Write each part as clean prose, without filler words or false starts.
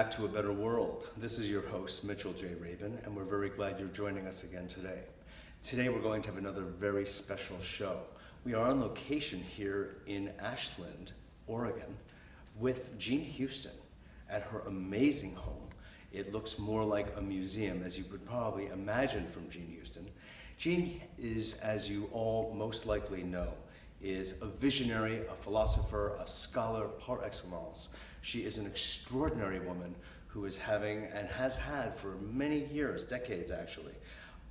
back to A Better World. This is your host, Mitchell J. Rabin, and we're very glad you're joining us again today. Today we're going to have another very special show. We are on location here in Ashland, Oregon, with Jean Houston at her amazing home. It looks more like a museum, as you could probably imagine from Jean Houston. Jean is, as you all most likely know, is a visionary, a philosopher, a scholar par excellence. She is an extraordinary woman who is having, and has had for many years, decades actually,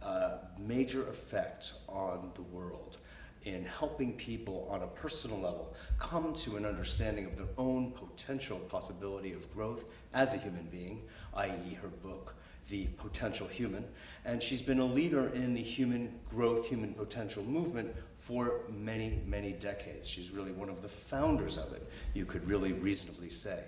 a major effect on the world in helping people on a personal level come to an understanding of their own potential possibility of growth as a human being, i.e. her book, The Potential Human. And she's been a leader in the human growth, human potential movement for many, many decades. She's really one of the founders of it, you could really reasonably say.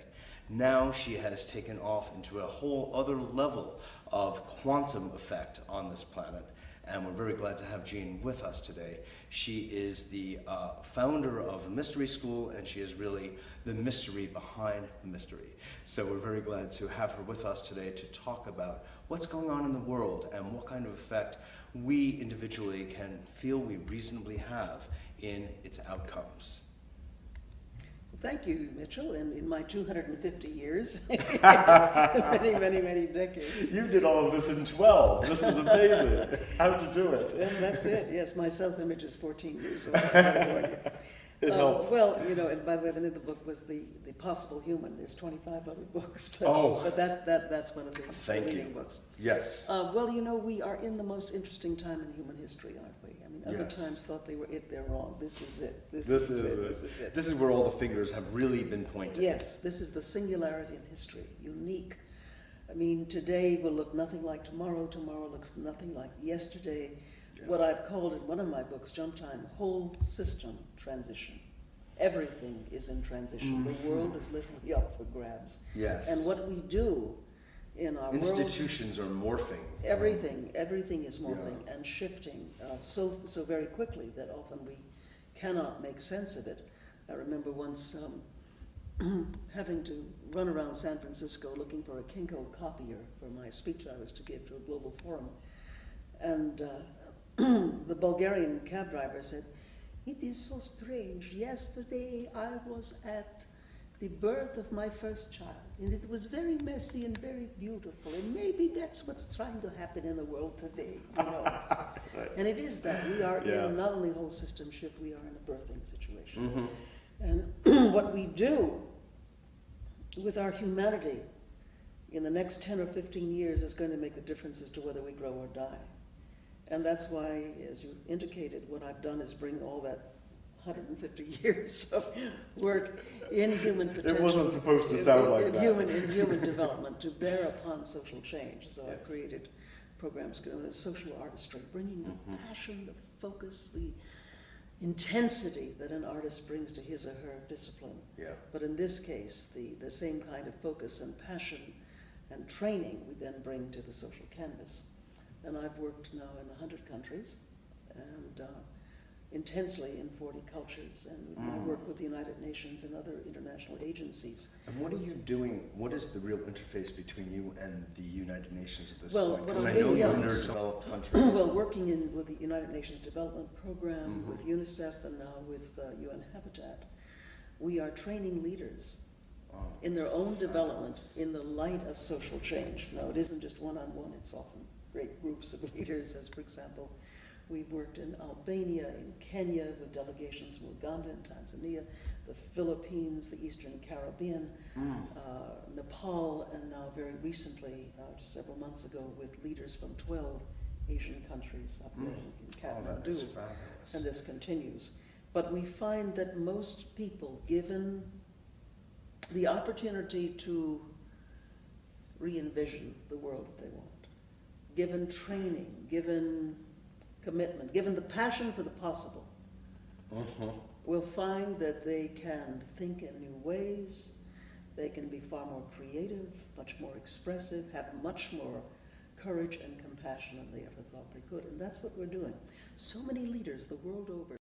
Now she has taken off into a whole other level of quantum effect on this planet. And we're very glad to have Jean with us today. She is the founder of Mystery School, and she is really the mystery behind the mystery. So we're very glad to have her with us today to talk about what's going on in the world and what kind of effect we individually can feel we reasonably have in its outcomes. Thank you, Mitchell. And in my 250 years, many decades. You did all of this in 12. This is amazing. How'd you do it? Yes, that's it. Yes, my self-image is 14 years old. It helps. Well, you know, and by the way, the name of the book was the Possible Human. There's 25 other books, but, but that's one of the leading books. Yes. Well, you know, we are in the most interesting time in human history, aren't we? I mean, other Yes. times thought they were it, they're wrong. This is it. This is it. This is where all the fingers have really been pointed. Yes, this is the singularity in history, unique. I mean, today will look nothing like tomorrow. Tomorrow looks nothing like yesterday. Yeah. What I've called in one of my books, Jump Time, whole system transition. Everything is in transition. Mm-hmm. The world is literally up for grabs. Yes. And what we do in our institutions world, are morphing. Everything is morphing and shifting so very quickly that often we cannot make sense of it. I remember once having to run around San Francisco looking for a Kinko copier for my speech I was to give to a global forum. And the Bulgarian cab driver said, "It is so strange. Yesterday I was at the birth of my first child, and it was very messy and very beautiful, and maybe that's what's trying to happen in the world today, you know." Right. And it is that. We are in not only whole system shift, we are in a birthing situation. Mm-hmm. And what we do with our humanity in the next 10 or 15 years is going to make the difference as to whether we grow or die. And that's why, as you indicated, what I've done is bring all that 150 years of work in human potential. It wasn't supposed to sound like that. In human development to bear upon social change. So I've created programs known as social artistry, bringing the passion, the focus, the intensity that an artist brings to his or her discipline. Yeah. But in this case, the same kind of focus and passion and training we then bring to the social canvas. And I've worked now in 100 countries and intensely in 40 cultures, and I work with the United Nations and other international agencies. And what are you doing? What is the real interface between you and the United Nations at this point? Because I know you're in developed countries. Well, working with the United Nations Development Program, with UNICEF, and now with UN Habitat, we are training leaders in their own development in the light of social change. Now, it isn't just one-on-one, it's often great groups of leaders, as for example, we've worked in Albania, in Kenya, with delegations from Uganda and Tanzania, the Philippines, the Eastern Caribbean, Nepal, and now very recently, just several months ago, with leaders from 12 Asian countries up there in Kathmandu. That is fabulous. And this continues. But we find that most people, given the opportunity to re-envision the world that they want, given training, given commitment, given the passion for the possible, will find that they can think in new ways, they can be far more creative, much more expressive, have much more courage and compassion than they ever thought they could. And that's what we're doing. So many leaders the world over